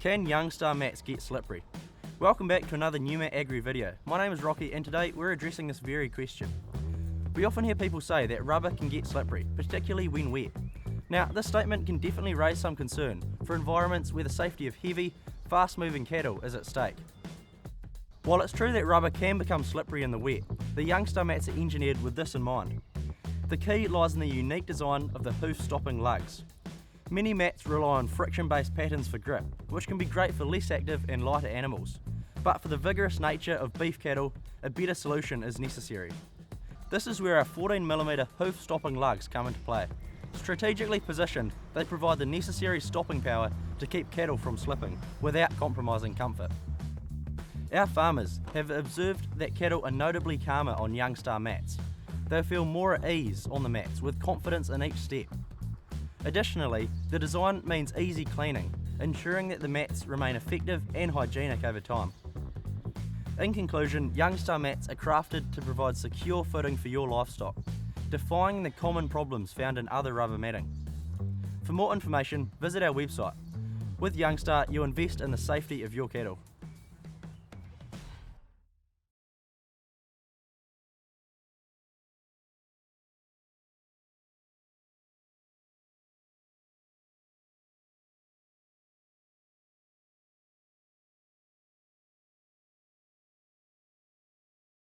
Can YoungStar mats get slippery? Welcome back to another Numat AGRI video. My name is Rocky and today we're addressing this very question. We often hear people say that rubber can get slippery, particularly when wet. Now, this statement can definitely raise some concern for environments where the safety of heavy, fast-moving cattle is at stake. While it's true that rubber can become slippery in the wet, the YoungStar mats are engineered with this in mind. The key lies in the unique design of the hoof-stopping lugs. Many mats rely on friction-based patterns for grip, which can be great for less active and lighter animals. But for the vigorous nature of beef cattle, a better solution is necessary. This is where our 14mm hoof-stopping lugs come into play. Strategically positioned, they provide the necessary stopping power to keep cattle from slipping without compromising comfort. Our farmers have observed that cattle are notably calmer on YoungStar mats. They feel more at ease on the mats with confidence in each step. Additionally, the design means easy cleaning, ensuring that the mats remain effective and hygienic over time. In conclusion, YoungStar mats are crafted to provide secure footing for your livestock, defying the common problems found in other rubber matting. For more information, visit our website. With YoungStar, you invest in the safety of your cattle.